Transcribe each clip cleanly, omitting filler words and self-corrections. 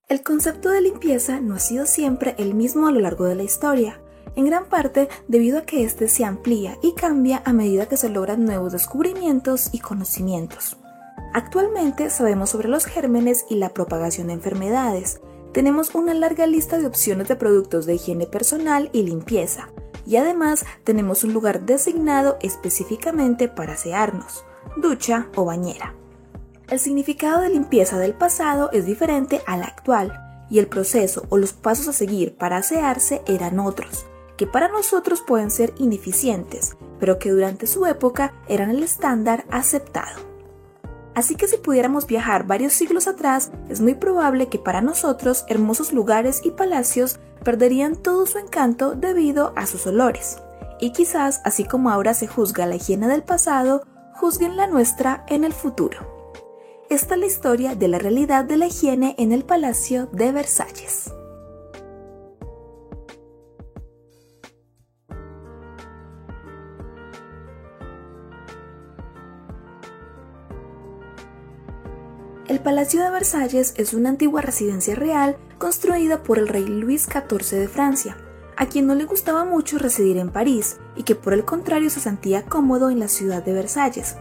El concepto de limpieza no ha sido siempre el mismo a lo largo de la historia, en gran parte debido a que este se amplía y cambia a medida que se logran nuevos descubrimientos y conocimientos. Actualmente sabemos sobre los gérmenes y la propagación de enfermedades. Tenemos una larga lista de opciones de productos de higiene personal y limpieza, y además tenemos un lugar designado específicamente para asearnos, ducha o bañera. El significado de limpieza del pasado es diferente al actual, y el proceso o los pasos a seguir para asearse eran otros, que para nosotros pueden ser ineficientes, pero que durante su época eran el estándar aceptado. Así que si pudiéramos viajar varios siglos atrás, es muy probable que para nosotros hermosos lugares y palacios perderían todo su encanto debido a sus olores. Y quizás, así como ahora se juzga la higiene del pasado, juzguen la nuestra en el futuro. Esta es la historia de la realidad de la higiene en el Palacio de Versalles. El Palacio de Versalles es una antigua residencia real construida por el rey Luis XIV de Francia, a quien no le gustaba mucho residir en París y que por el contrario se sentía cómodo en la ciudad de Versalles.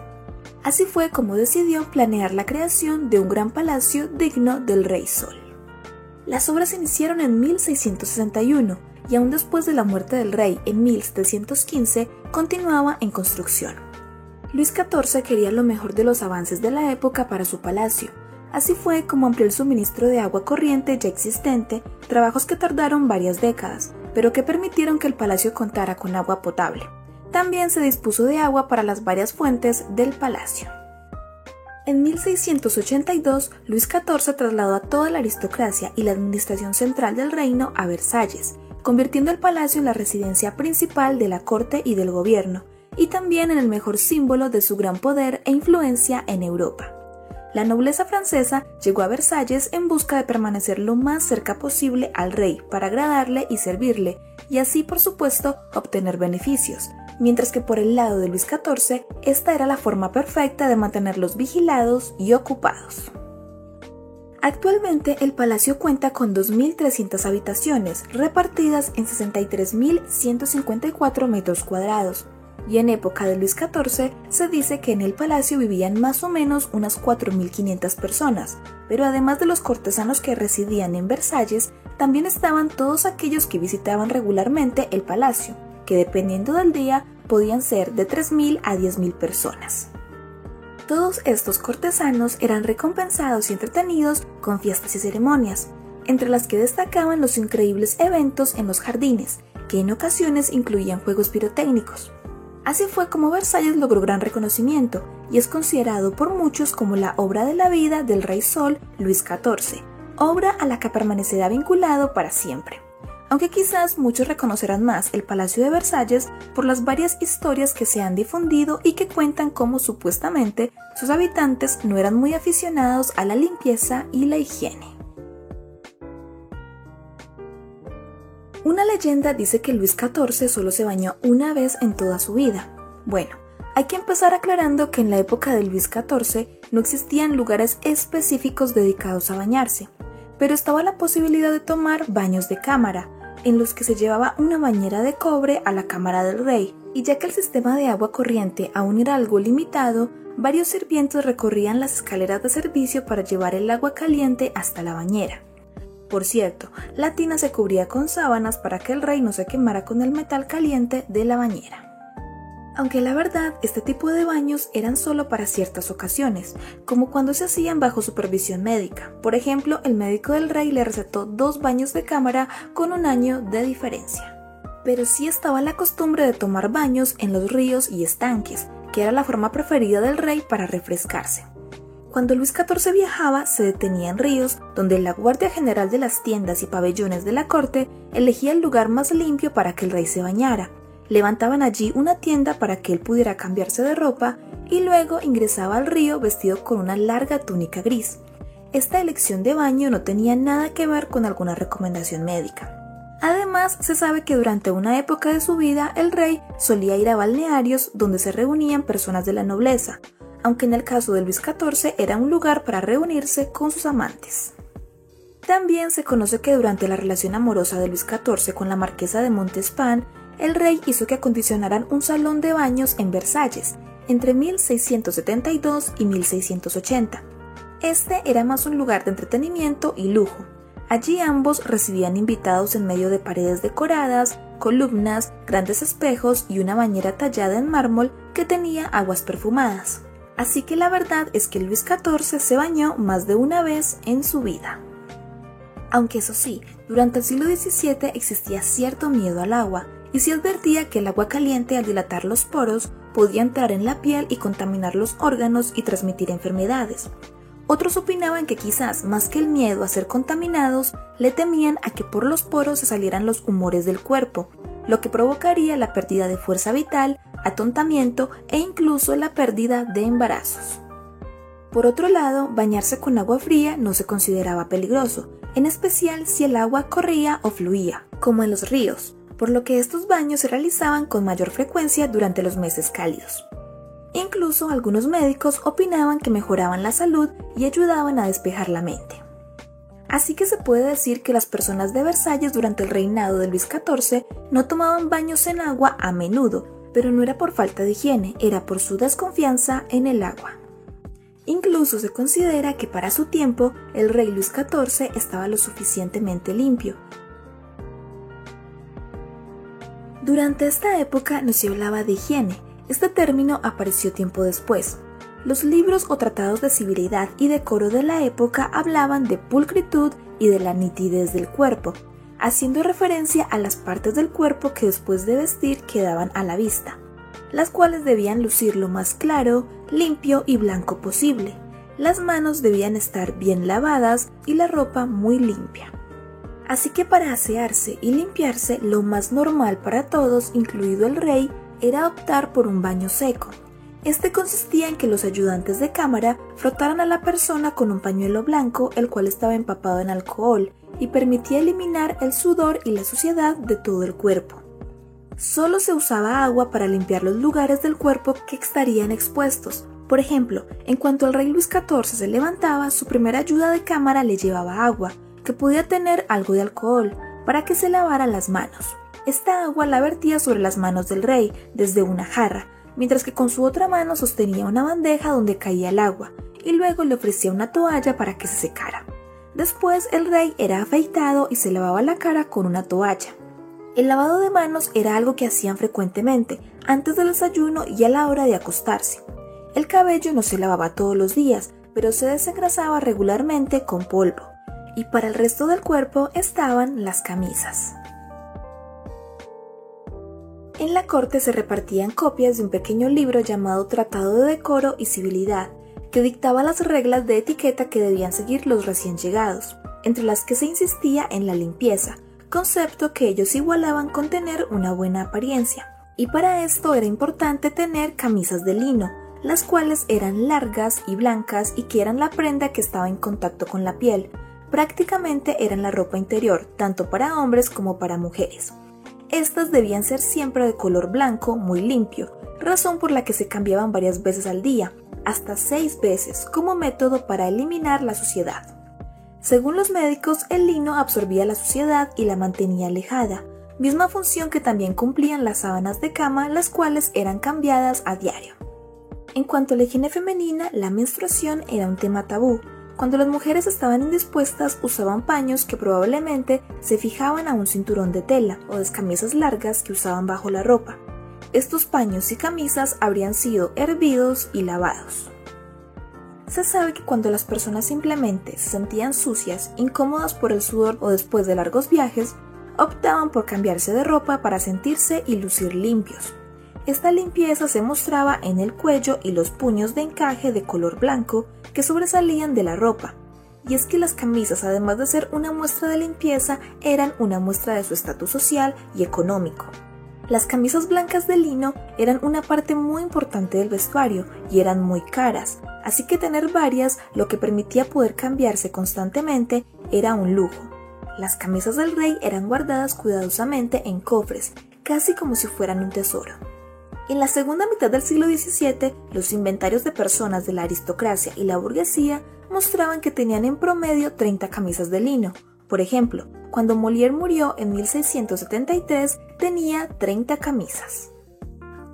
Así fue como decidió planear la creación de un gran palacio digno del Rey Sol. Las obras se iniciaron en 1661 y aún después de la muerte del rey en 1715 continuaba en construcción. Luis XIV quería lo mejor de los avances de la época para su palacio. Así fue como amplió el suministro de agua corriente ya existente, trabajos que tardaron varias décadas, pero que permitieron que el palacio contara con agua potable. También se dispuso de agua para las varias fuentes del palacio. En 1682, Luis XIV trasladó a toda la aristocracia y la administración central del reino a Versalles, convirtiendo el palacio en la residencia principal de la corte y del gobierno, y también en el mejor símbolo de su gran poder e influencia en Europa. La nobleza francesa llegó a Versalles en busca de permanecer lo más cerca posible al rey para agradarle y servirle, y así, por supuesto, obtener beneficios, mientras que por el lado de Luis XIV, esta era la forma perfecta de mantenerlos vigilados y ocupados. Actualmente el palacio cuenta con 2.300 habitaciones repartidas en 63.154 metros cuadrados, y en época de Luis XIV se dice que en el palacio vivían más o menos unas 4.500 personas, pero además de los cortesanos que residían en Versalles, también estaban todos aquellos que visitaban regularmente el palacio, que dependiendo del día podían ser de 3.000 a 10.000 personas. Todos estos cortesanos eran recompensados y entretenidos con fiestas y ceremonias, entre las que destacaban los increíbles eventos en los jardines, que en ocasiones incluían juegos pirotécnicos. Así fue como Versalles logró gran reconocimiento y es considerado por muchos como la obra de la vida del Rey Sol Luis XIV, obra a la que permanecerá vinculado para siempre. Aunque quizás muchos reconocerán más el Palacio de Versalles por las varias historias que se han difundido y que cuentan cómo supuestamente sus habitantes no eran muy aficionados a la limpieza y la higiene. Una leyenda dice que Luis XIV solo se bañó una vez en toda su vida. Bueno, hay que empezar aclarando que en la época de Luis XIV no existían lugares específicos dedicados a bañarse, pero estaba la posibilidad de tomar baños de cámara, en los que se llevaba una bañera de cobre a la cámara del rey, y ya que el sistema de agua corriente aún era algo limitado, varios sirvientes recorrían las escaleras de servicio para llevar el agua caliente hasta la bañera. Por cierto, la tina se cubría con sábanas para que el rey no se quemara con el metal caliente de la bañera. Aunque la verdad, este tipo de baños eran solo para ciertas ocasiones, como cuando se hacían bajo supervisión médica. Por ejemplo, el médico del rey le recetó 2 baños de cámara con 1 año de diferencia. Pero sí estaba la costumbre de tomar baños en los ríos y estanques, que era la forma preferida del rey para refrescarse. Cuando Luis XIV viajaba, se detenía en ríos, donde la guardia general de las tiendas y pabellones de la corte elegía el lugar más limpio para que el rey se bañara. Levantaban allí una tienda para que él pudiera cambiarse de ropa y luego ingresaba al río vestido con una larga túnica gris. Esta elección de baño no tenía nada que ver con alguna recomendación médica. Además, se sabe que durante una época de su vida el rey solía ir a balnearios donde se reunían personas de la nobleza, aunque en el caso de Luis XIV era un lugar para reunirse con sus amantes. También se conoce que durante la relación amorosa de Luis XIV con la marquesa de Montespan, el rey hizo que acondicionaran un salón de baños en Versalles entre 1672 y 1680. Este era más un lugar de entretenimiento y lujo. Allí ambos recibían invitados en medio de paredes decoradas, columnas, grandes espejos y una bañera tallada en mármol que tenía aguas perfumadas. Así que la verdad es que Luis XIV se bañó más de una vez en su vida. Aunque eso sí, durante el siglo XVII existía cierto miedo al agua, y se advertía que el agua caliente al dilatar los poros podía entrar en la piel y contaminar los órganos y transmitir enfermedades. Otros opinaban que quizás más que el miedo a ser contaminados, le temían a que por los poros se salieran los humores del cuerpo, lo que provocaría la pérdida de fuerza vital, atontamiento e incluso la pérdida de embarazos. Por otro lado, bañarse con agua fría no se consideraba peligroso, en especial si el agua corría o fluía, como en los ríos, por lo que estos baños se realizaban con mayor frecuencia durante los meses cálidos. Incluso algunos médicos opinaban que mejoraban la salud y ayudaban a despejar la mente. Así que se puede decir que las personas de Versalles durante el reinado de Luis XIV no tomaban baños en agua a menudo, pero no era por falta de higiene, era por su desconfianza en el agua. Incluso se considera que para su tiempo el rey Luis XIV estaba lo suficientemente limpio. Durante esta época no se hablaba de higiene, este término apareció tiempo después. Los libros o tratados de civilidad y decoro de la época hablaban de pulcritud y de la nitidez del cuerpo, haciendo referencia a las partes del cuerpo que después de vestir quedaban a la vista, las cuales debían lucir lo más claro, limpio y blanco posible. Las manos debían estar bien lavadas y la ropa muy limpia. Así que para asearse y limpiarse, lo más normal para todos, incluido el rey, era optar por un baño seco. Este consistía en que los ayudantes de cámara frotaran a la persona con un pañuelo blanco, el cual estaba empapado en alcohol, y permitía eliminar el sudor y la suciedad de todo el cuerpo. Solo se usaba agua para limpiar los lugares del cuerpo que estarían expuestos. Por ejemplo, en cuanto el rey Luis XIV se levantaba, su primera ayuda de cámara le llevaba agua, que podía tener algo de alcohol, para que se lavara las manos. Esta agua la vertía sobre las manos del rey desde una jarra, mientras que con su otra mano sostenía una bandeja donde caía el agua, y luego le ofrecía una toalla para que se secara. Después el rey era afeitado y se lavaba la cara con una toalla. El lavado de manos era algo que hacían frecuentemente, antes del desayuno y a la hora de acostarse. El cabello no se lavaba todos los días, pero se desengrasaba regularmente con polvo. Y para el resto del cuerpo estaban las camisas. En la corte se repartían copias de un pequeño libro llamado Tratado de Decoro y Civilidad, que dictaba las reglas de etiqueta que debían seguir los recién llegados, entre las que se insistía en la limpieza, concepto que ellos igualaban con tener una buena apariencia. Y para esto era importante tener camisas de lino, las cuales eran largas y blancas y que eran la prenda que estaba en contacto con la piel. Prácticamente eran la ropa interior, tanto para hombres como para mujeres. Estas debían ser siempre de color blanco, muy limpio, razón por la que se cambiaban varias veces al día, hasta 6 veces, como método para eliminar la suciedad. Según los médicos, el lino absorbía la suciedad y la mantenía alejada, misma función que también cumplían las sábanas de cama, las cuales eran cambiadas a diario. En cuanto a la higiene femenina, la menstruación era un tema tabú. Cuando las mujeres estaban indispuestas, usaban paños que probablemente se fijaban a un cinturón de tela o de camisas largas que usaban bajo la ropa. Estos paños y camisas habrían sido hervidos y lavados. Se sabe que cuando las personas simplemente se sentían sucias, incómodas por el sudor o después de largos viajes, optaban por cambiarse de ropa para sentirse y lucir limpios. Esta limpieza se mostraba en el cuello y los puños de encaje de color blanco que sobresalían de la ropa. Y es que las camisas, además de ser una muestra de limpieza, eran una muestra de su estatus social y económico. Las camisas blancas de lino eran una parte muy importante del vestuario y eran muy caras, así que tener varias, lo que permitía poder cambiarse constantemente, era un lujo. Las camisas del rey eran guardadas cuidadosamente en cofres, casi como si fueran un tesoro. En la segunda mitad del siglo XVII, los inventarios de personas de la aristocracia y la burguesía mostraban que tenían en promedio 30 camisas de lino. Por ejemplo, cuando Molière murió en 1673, tenía 30 camisas.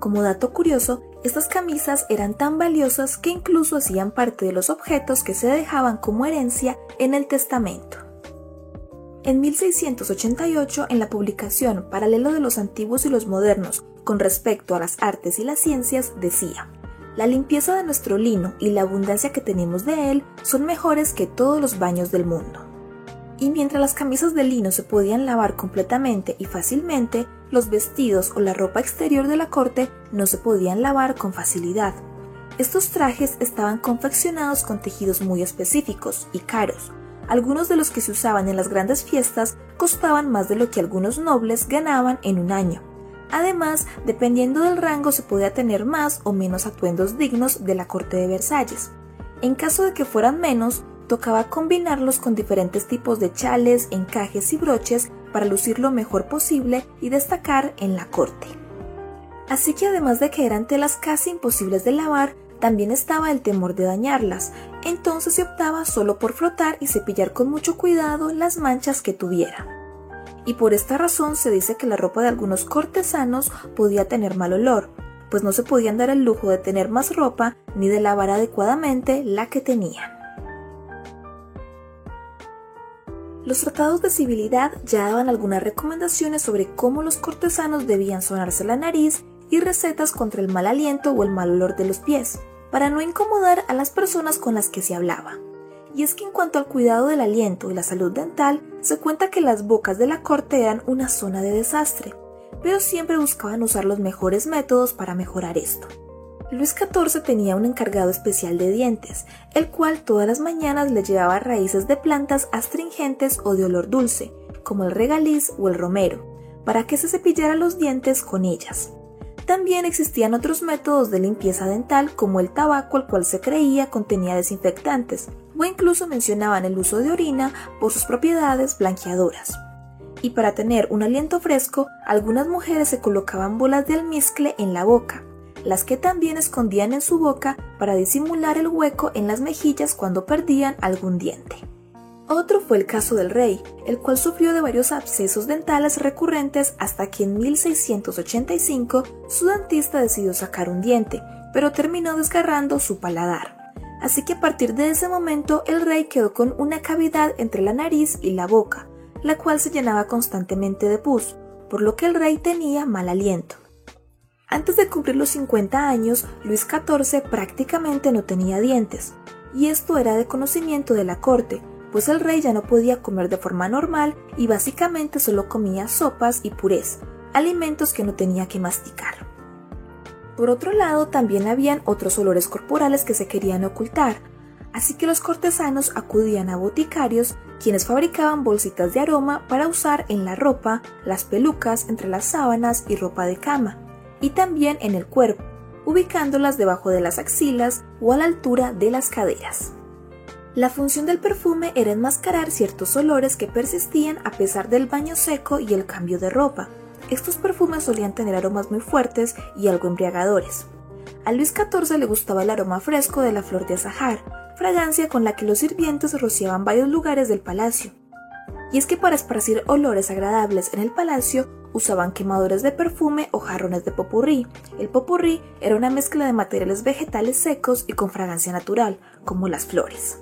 Como dato curioso, estas camisas eran tan valiosas que incluso hacían parte de los objetos que se dejaban como herencia en el testamento. En 1688, en la publicación Paralelo de los antiguos y los modernos con respecto a las artes y las ciencias, decía: la limpieza de nuestro lino y la abundancia que tenemos de él son mejores que todos los baños del mundo. Y mientras las camisas de lino se podían lavar completamente y fácilmente, los vestidos o la ropa exterior de la corte no se podían lavar con facilidad. Estos trajes estaban confeccionados con tejidos muy específicos y caros. Algunos de los que se usaban en las grandes fiestas costaban más de lo que algunos nobles ganaban en un año. Además, dependiendo del rango se podía tener más o menos atuendos dignos de la corte de Versalles. En caso de que fueran menos, tocaba combinarlos con diferentes tipos de chales, encajes y broches para lucir lo mejor posible y destacar en la corte. Así que además de que eran telas casi imposibles de lavar, también estaba el temor de dañarlas, entonces se optaba solo por frotar y cepillar con mucho cuidado las manchas que tuviera. Y por esta razón se dice que la ropa de algunos cortesanos podía tener mal olor, pues no se podían dar el lujo de tener más ropa ni de lavar adecuadamente la que tenían. Los tratados de civilidad ya daban algunas recomendaciones sobre cómo los cortesanos debían sonarse la nariz y recetas contra el mal aliento o el mal olor de los pies, para no incomodar a las personas con las que se hablaba. Y es que en cuanto al cuidado del aliento y la salud dental, se cuenta que las bocas de la corte eran una zona de desastre, pero siempre buscaban usar los mejores métodos para mejorar esto. Luis XIV tenía un encargado especial de dientes, el cual todas las mañanas le llevaba raíces de plantas astringentes o de olor dulce, como el regaliz o el romero, para que se cepillara los dientes con ellas. También existían otros métodos de limpieza dental, como el tabaco, el cual se creía contenía desinfectantes, o incluso mencionaban el uso de orina por sus propiedades blanqueadoras. Y para tener un aliento fresco, algunas mujeres se colocaban bolas de almizcle en la boca, las que también escondían en su boca para disimular el hueco en las mejillas cuando perdían algún diente. Otro fue el caso del rey, el cual sufrió de varios abscesos dentales recurrentes hasta que en 1685 su dentista decidió sacar un diente, pero terminó desgarrando su paladar. Así que a partir de ese momento el rey quedó con una cavidad entre la nariz y la boca, la cual se llenaba constantemente de pus, por lo que el rey tenía mal aliento. Antes de cumplir los 50 años, Luis XIV prácticamente no tenía dientes, y esto era de conocimiento de la corte, pues el rey ya no podía comer de forma normal y básicamente solo comía sopas y purés, alimentos que no tenía que masticar. Por otro lado, también habían otros olores corporales que se querían ocultar, así que los cortesanos acudían a boticarios, quienes fabricaban bolsitas de aroma para usar en la ropa, las pelucas, entre las sábanas y ropa de cama, y también en el cuerpo, ubicándolas debajo de las axilas o a la altura de las caderas. La función del perfume era enmascarar ciertos olores que persistían a pesar del baño seco y el cambio de ropa. Estos perfumes solían tener aromas muy fuertes y algo embriagadores. A Luis XIV le gustaba el aroma fresco de la flor de azahar, fragancia con la que los sirvientes rociaban varios lugares del palacio. Y es que para esparcir olores agradables en el palacio usaban quemadores de perfume o jarrones de popurrí. El popurrí era una mezcla de materiales vegetales secos y con fragancia natural, como las flores.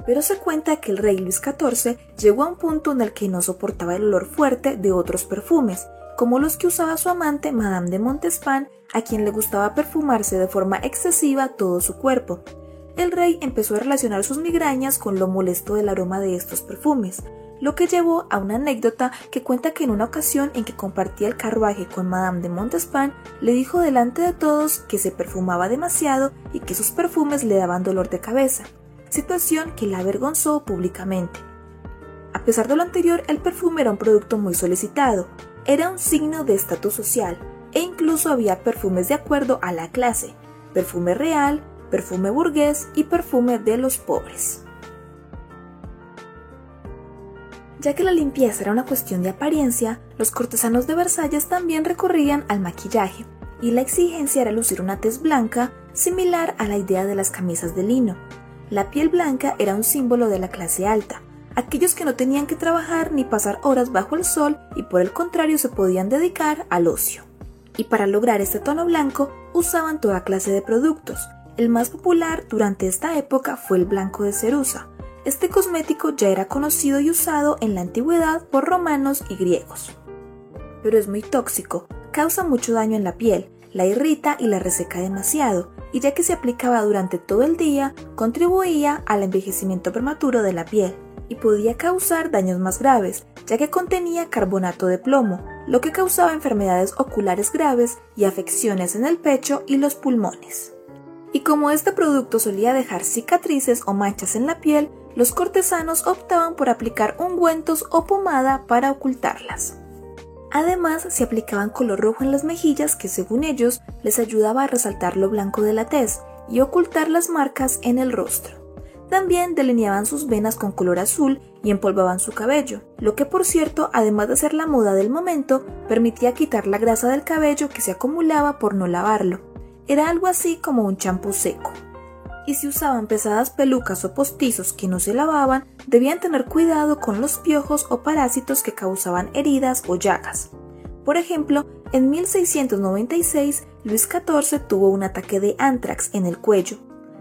Pero se cuenta que el rey Luis XIV llegó a un punto en el que no soportaba el olor fuerte de otros perfumes, como los que usaba su amante Madame de Montespan, a quien le gustaba perfumarse de forma excesiva todo su cuerpo. El rey empezó a relacionar sus migrañas con lo molesto del aroma de estos perfumes, lo que llevó a una anécdota que cuenta que en una ocasión en que compartía el carruaje con Madame de Montespan, le dijo delante de todos que se perfumaba demasiado y que sus perfumes le daban dolor de cabeza, situación que la avergonzó públicamente. A pesar de lo anterior, el perfume era un producto muy solicitado, era un signo de estatus social, e incluso había perfumes de acuerdo a la clase, perfume real, perfume burgués y perfume de los pobres. Ya que la limpieza era una cuestión de apariencia, los cortesanos de Versalles también recurrían al maquillaje, y la exigencia era lucir una tez blanca, similar a la idea de las camisas de lino. La piel blanca era un símbolo de la clase alta, aquellos que no tenían que trabajar ni pasar horas bajo el sol y por el contrario se podían dedicar al ocio. Y para lograr este tono blanco usaban toda clase de productos. El más popular durante esta época fue el blanco de ceruza. Este cosmético ya era conocido y usado en la antigüedad por romanos y griegos. Pero es muy tóxico, causa mucho daño en la piel, la irrita y la reseca demasiado, y ya que se aplicaba durante todo el día, contribuía al envejecimiento prematuro de la piel, y podía causar daños más graves, ya que contenía carbonato de plomo, lo que causaba enfermedades oculares graves y afecciones en el pecho y los pulmones. Y como este producto solía dejar cicatrices o manchas en la piel, los cortesanos optaban por aplicar ungüentos o pomada para ocultarlas. Además, se aplicaban color rojo en las mejillas que, según ellos, les ayudaba a resaltar lo blanco de la tez y ocultar las marcas en el rostro. También delineaban sus venas con color azul y empolvaban su cabello, lo que por cierto, además de ser la moda del momento, permitía quitar la grasa del cabello que se acumulaba por no lavarlo. Era algo así como un champú seco. Y si usaban pesadas pelucas o postizos que no se lavaban, debían tener cuidado con los piojos o parásitos que causaban heridas o llagas. Por ejemplo, en 1696, Luis XIV tuvo un ataque de ántrax en el cuello.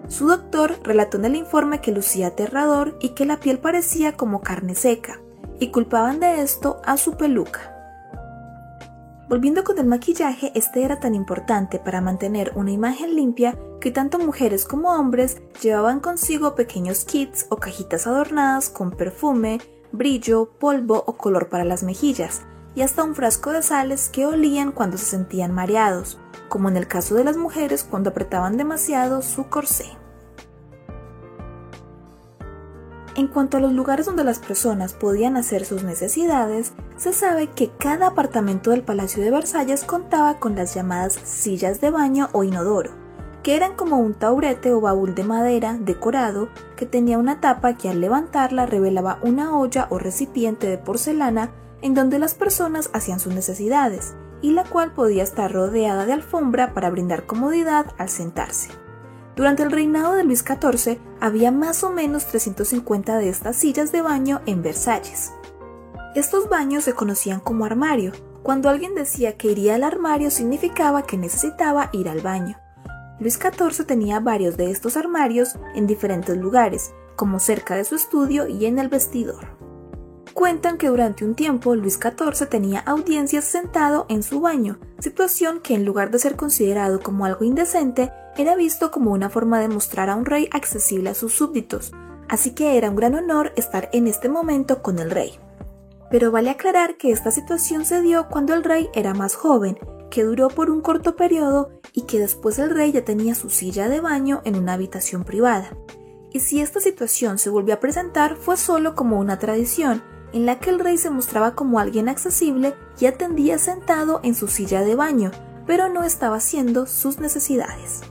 Su doctor relató en el informe que lucía aterrador y que la piel parecía como carne seca, y culpaban de esto a su peluca. Volviendo con el maquillaje, este era tan importante para mantener una imagen limpia que tanto mujeres como hombres llevaban consigo pequeños kits o cajitas adornadas con perfume, brillo, polvo o color para las mejillas, y hasta un frasco de sales que olían cuando se sentían mareados, como en el caso de las mujeres cuando apretaban demasiado su corsé. En cuanto a los lugares donde las personas podían hacer sus necesidades, se sabe que cada apartamento del Palacio de Versalles contaba con las llamadas sillas de baño o inodoro, que eran como un taburete o baúl de madera decorado que tenía una tapa que al levantarla revelaba una olla o recipiente de porcelana en donde las personas hacían sus necesidades, y la cual podía estar rodeada de alfombra para brindar comodidad al sentarse. Durante el reinado de Luis XIV había más o menos 350 de estas sillas de baño en Versalles. Estos baños se conocían como armario. Cuando alguien decía que iría al armario significaba que necesitaba ir al baño. Luis XIV tenía varios de estos armarios en diferentes lugares, como cerca de su estudio y en el vestidor. Cuentan que durante un tiempo Luis XIV tenía audiencias sentado en su baño, situación que en lugar de ser considerado como algo indecente, era visto como una forma de mostrar a un rey accesible a sus súbditos, así que era un gran honor estar en este momento con el rey. Pero vale aclarar que esta situación se dio cuando el rey era más joven, que duró por un corto periodo y que después el rey ya tenía su silla de baño en una habitación privada. Y si esta situación se volvió a presentar fue solo como una tradición, en la que el rey se mostraba como alguien accesible y atendía sentado en su silla de baño, pero no estaba haciendo sus necesidades.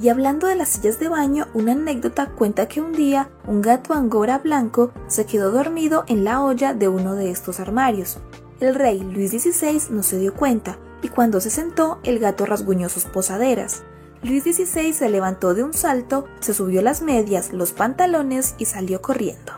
Y hablando de las sillas de baño, una anécdota cuenta que un día un gato angora blanco se quedó dormido en la olla de uno de estos armarios. El rey Luis XVI no se dio cuenta y cuando se sentó el gato rasguñó sus posaderas. Luis XVI se levantó de un salto, se subió las medias, los pantalones y salió corriendo.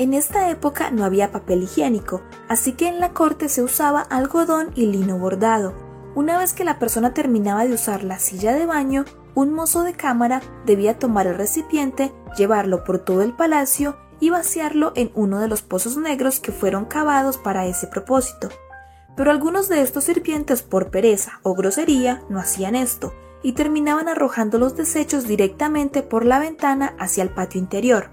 En esta época no había papel higiénico, así que en la corte se usaba algodón y lino bordado. Una vez que la persona terminaba de usar la silla de baño, un mozo de cámara debía tomar el recipiente, llevarlo por todo el palacio y vaciarlo en uno de los pozos negros que fueron cavados para ese propósito. Pero algunos de estos sirvientes, por pereza o grosería, no hacían esto y terminaban arrojando los desechos directamente por la ventana hacia el patio interior,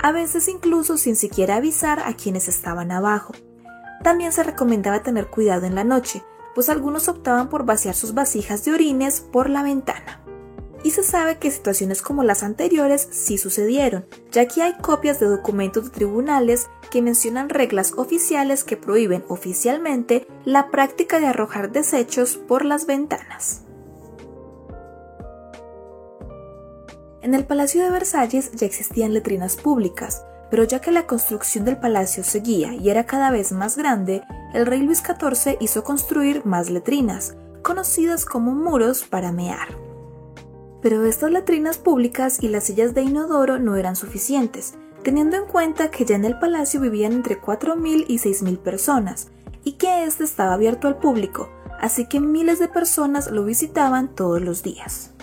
a veces incluso sin siquiera avisar a quienes estaban abajo. También se recomendaba tener cuidado en la noche, pues algunos optaban por vaciar sus vasijas de orines por la ventana. Y se sabe que situaciones como las anteriores sí sucedieron, ya que hay copias de documentos de tribunales que mencionan reglas oficiales que prohíben oficialmente la práctica de arrojar desechos por las ventanas. En el Palacio de Versalles ya existían letrinas públicas, pero ya que la construcción del palacio seguía y era cada vez más grande, el rey Luis XIV hizo construir más letrinas, conocidas como muros para mear. Pero estas latrinas públicas y las sillas de inodoro no eran suficientes, teniendo en cuenta que ya en el palacio vivían entre 4.000 y 6.000 personas, y que este estaba abierto al público, así que miles de personas lo visitaban todos los días.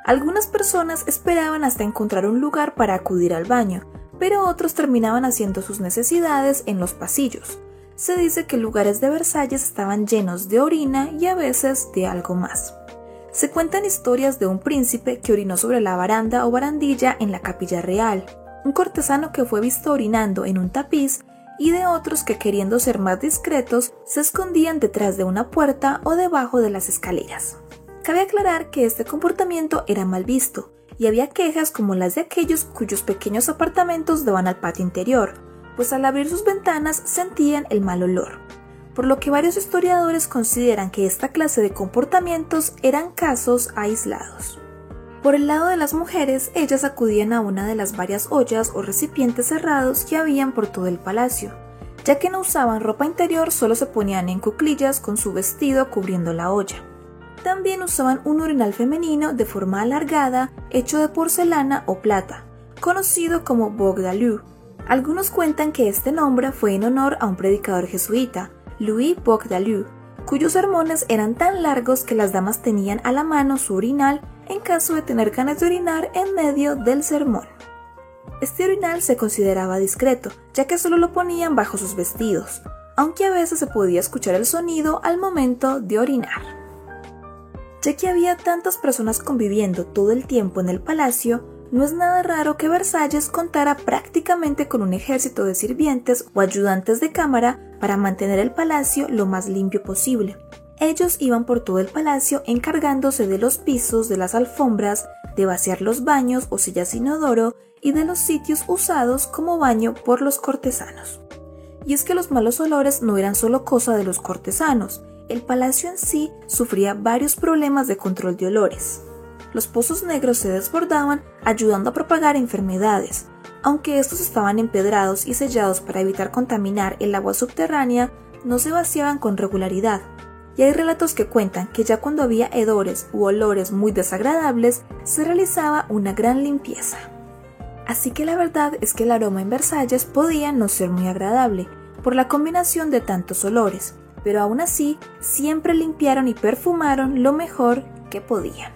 Algunas personas esperaban hasta encontrar un lugar para acudir al baño, pero otros terminaban haciendo sus necesidades en los pasillos. Se dice que lugares de Versalles estaban llenos de orina y a veces de algo más. Se cuentan historias de un príncipe que orinó sobre la baranda o barandilla en la capilla real, un cortesano que fue visto orinando en un tapiz y de otros que, queriendo ser más discretos, se escondían detrás de una puerta o debajo de las escaleras. Cabe aclarar que este comportamiento era mal visto y había quejas como las de aquellos cuyos pequeños apartamentos daban al patio interior, pues al abrir sus ventanas sentían el mal olor. Por lo que varios historiadores consideran que esta clase de comportamientos eran casos aislados. Por el lado de las mujeres, ellas acudían a una de las varias ollas o recipientes cerrados que habían por todo el palacio. Ya que no usaban ropa interior, solo se ponían en cuclillas con su vestido cubriendo la olla. También usaban un urinal femenino de forma alargada, hecho de porcelana o plata, conocido como boc d'alu. Algunos cuentan que este nombre fue en honor a un predicador jesuita, Louis Boc d'alu, cuyos sermones eran tan largos que las damas tenían a la mano su urinal en caso de tener ganas de orinar en medio del sermón. Este urinal se consideraba discreto, ya que solo lo ponían bajo sus vestidos, aunque a veces se podía escuchar el sonido al momento de orinar. Ya que había tantas personas conviviendo todo el tiempo en el palacio, no es nada raro que Versalles contara prácticamente con un ejército de sirvientes o ayudantes de cámara para mantener el palacio lo más limpio posible. Ellos iban por todo el palacio encargándose de los pisos, de las alfombras, de vaciar los baños o sillas inodoro y de los sitios usados como baño por los cortesanos. Y es que los malos olores no eran solo cosa de los cortesanos, el palacio en sí sufría varios problemas de control de olores. Los pozos negros se desbordaban, ayudando a propagar enfermedades. Aunque estos estaban empedrados y sellados para evitar contaminar el agua subterránea, no se vaciaban con regularidad. Y hay relatos que cuentan que ya cuando había hedores u olores muy desagradables, se realizaba una gran limpieza. Así que la verdad es que el aroma en Versalles podía no ser muy agradable, por la combinación de tantos olores, pero aún así siempre limpiaron y perfumaron lo mejor que podían.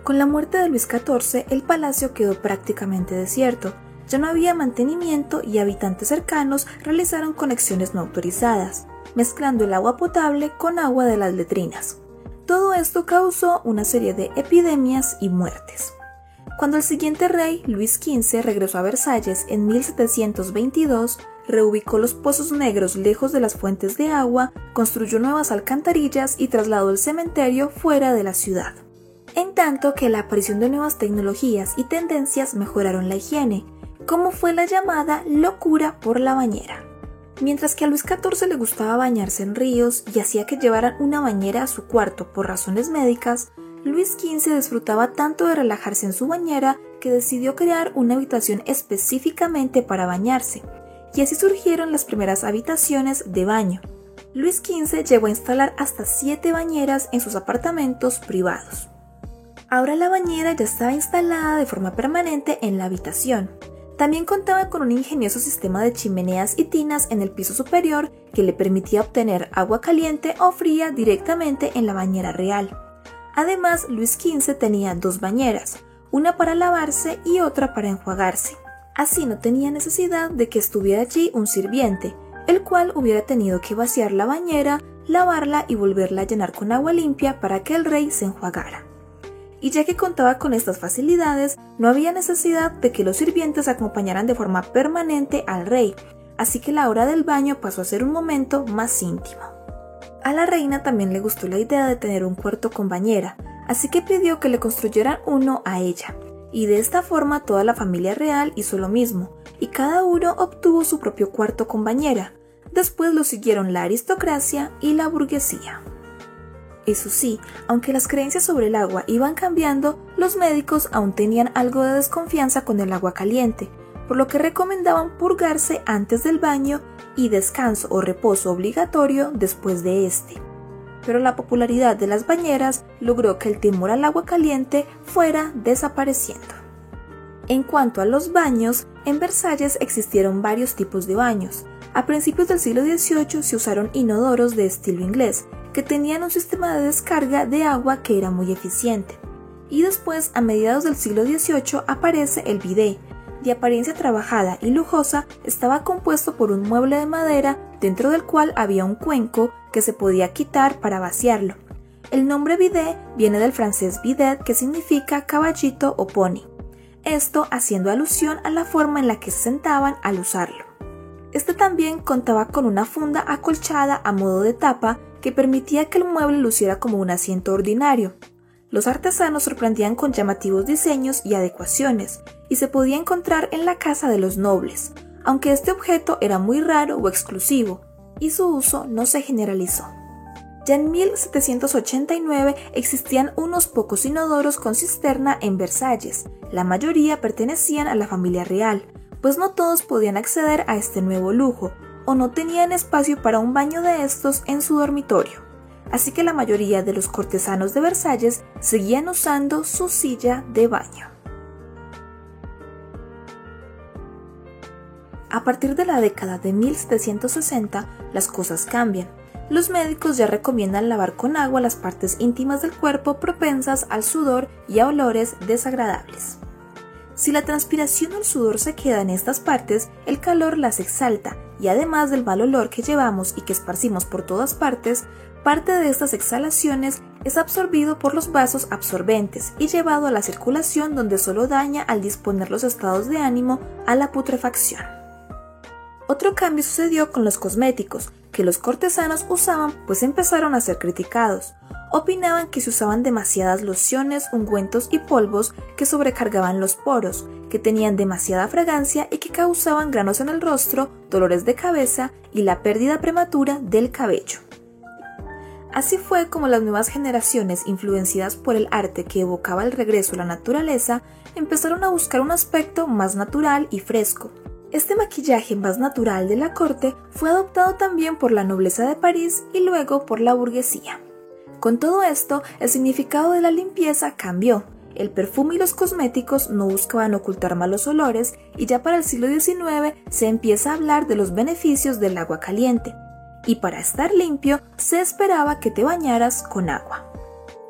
Con la muerte de Luis XIV, el palacio quedó prácticamente desierto. Ya no había mantenimiento y habitantes cercanos realizaron conexiones no autorizadas, mezclando el agua potable con agua de las letrinas. Todo esto causó una serie de epidemias y muertes. Cuando el siguiente rey, Luis XV, regresó a Versalles en 1722, reubicó los pozos negros lejos de las fuentes de agua, construyó nuevas alcantarillas y trasladó el cementerio fuera de la ciudad. En tanto que la aparición de nuevas tecnologías y tendencias mejoraron la higiene, como fue la llamada locura por la bañera. Mientras que a Luis XIV le gustaba bañarse en ríos y hacía que llevaran una bañera a su cuarto por razones médicas, Luis XV disfrutaba tanto de relajarse en su bañera que decidió crear una habitación específicamente para bañarse, y así surgieron las primeras habitaciones de baño. Luis XV llegó a instalar hasta 7 bañeras en sus apartamentos privados. Ahora la bañera ya estaba instalada de forma permanente en la habitación. También contaba con un ingenioso sistema de chimeneas y tinas en el piso superior que le permitía obtener agua caliente o fría directamente en la bañera real. Además, Luis XV tenía 2 bañeras, una para lavarse y otra para enjuagarse. Así no tenía necesidad de que estuviera allí un sirviente, el cual hubiera tenido que vaciar la bañera, lavarla y volverla a llenar con agua limpia para que el rey se enjuagara. Y ya que contaba con estas facilidades, no había necesidad de que los sirvientes acompañaran de forma permanente al rey, así que la hora del baño pasó a ser un momento más íntimo. A la reina también le gustó la idea de tener un cuarto con bañera, así que pidió que le construyeran uno a ella, y de esta forma toda la familia real hizo lo mismo, y cada uno obtuvo su propio cuarto con bañera. Después lo siguieron la aristocracia y la burguesía. Eso sí, aunque las creencias sobre el agua iban cambiando, los médicos aún tenían algo de desconfianza con el agua caliente, por lo que recomendaban purgarse antes del baño y descanso o reposo obligatorio después de este. Pero la popularidad de las bañeras logró que el temor al agua caliente fuera desapareciendo. En cuanto a los baños, en Versalles existieron varios tipos de baños. A principios del siglo XVIII se usaron inodoros de estilo inglés, que tenían un sistema de descarga de agua que era muy eficiente. Y después, a mediados del siglo XVIII, aparece el bidé. De apariencia trabajada y lujosa, estaba compuesto por un mueble de madera dentro del cual había un cuenco que se podía quitar para vaciarlo. El nombre bidé viene del francés bidet, que significa caballito o pony. Esto haciendo alusión a la forma en la que se sentaban al usarlo. Este también contaba con una funda acolchada a modo de tapa que permitía que el mueble luciera como un asiento ordinario. Los artesanos sorprendían con llamativos diseños y adecuaciones, y se podía encontrar en la casa de los nobles, aunque este objeto era muy raro o exclusivo, y su uso no se generalizó. Ya en 1789 existían unos pocos inodoros con cisterna en Versalles. La mayoría pertenecían a la familia real, pues no todos podían acceder a este nuevo lujo, o no tenían espacio para un baño de estos en su dormitorio. Así que la mayoría de los cortesanos de Versalles seguían usando su silla de baño. A partir de la década de 1760, las cosas cambian. Los médicos ya recomiendan lavar con agua las partes íntimas del cuerpo propensas al sudor y a olores desagradables. Si la transpiración o el sudor se queda en estas partes, el calor las exalta y además del mal olor que llevamos y que esparcimos por todas partes, parte de estas exhalaciones es absorbido por los vasos absorbentes y llevado a la circulación, donde solo daña al disponer los estados de ánimo a la putrefacción. Otro cambio sucedió con los cosméticos, que los cortesanos usaban, pues empezaron a ser criticados. Opinaban que se usaban demasiadas lociones, ungüentos y polvos que sobrecargaban los poros, que tenían demasiada fragancia y que causaban granos en el rostro, dolores de cabeza y la pérdida prematura del cabello. Así fue como las nuevas generaciones, influenciadas por el arte que evocaba el regreso a la naturaleza, empezaron a buscar un aspecto más natural y fresco. Este maquillaje más natural de la corte fue adoptado también por la nobleza de París y luego por la burguesía. Con todo esto, el significado de la limpieza cambió. El perfume y los cosméticos no buscaban ocultar malos olores y ya para el siglo XIX se empieza a hablar de los beneficios del agua caliente. Y para estar limpio se esperaba que te bañaras con agua.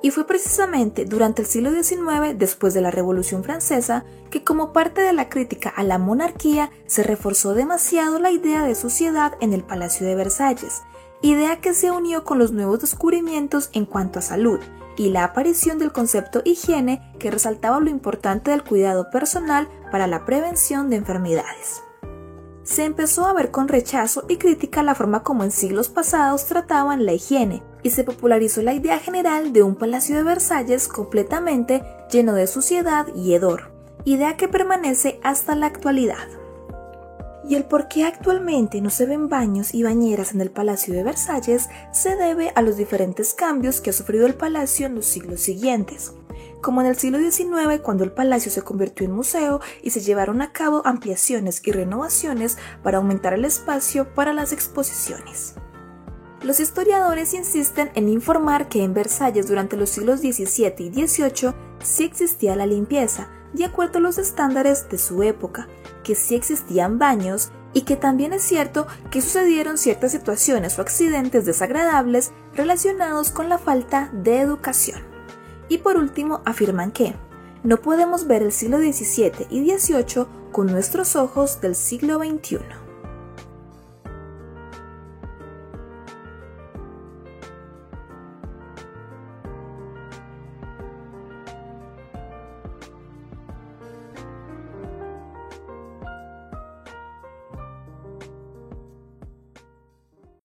Y fue precisamente durante el siglo XIX, después de la Revolución Francesa, que como parte de la crítica a la monarquía se reforzó demasiado la idea de suciedad en el Palacio de Versalles, idea que se unió con los nuevos descubrimientos en cuanto a salud y la aparición del concepto higiene, que resaltaba lo importante del cuidado personal para la prevención de enfermedades. Se empezó a ver con rechazo y crítica la forma como en siglos pasados trataban la higiene, y se popularizó la idea general de un Palacio de Versalles completamente lleno de suciedad y hedor, idea que permanece hasta la actualidad. Y el por qué actualmente no se ven baños y bañeras en el Palacio de Versalles se debe a los diferentes cambios que ha sufrido el palacio en los siglos siguientes, como en el siglo XIX, cuando el palacio se convirtió en museo y se llevaron a cabo ampliaciones y renovaciones para aumentar el espacio para las exposiciones. Los historiadores insisten en informar que en Versalles durante los siglos XVII y XVIII sí existía la limpieza, de acuerdo a los estándares de su época, que sí existían baños y que también es cierto que sucedieron ciertas situaciones o accidentes desagradables relacionados con la falta de educación. Y por último afirman que no podemos ver el siglo XVII y XVIII con nuestros ojos del siglo XXI.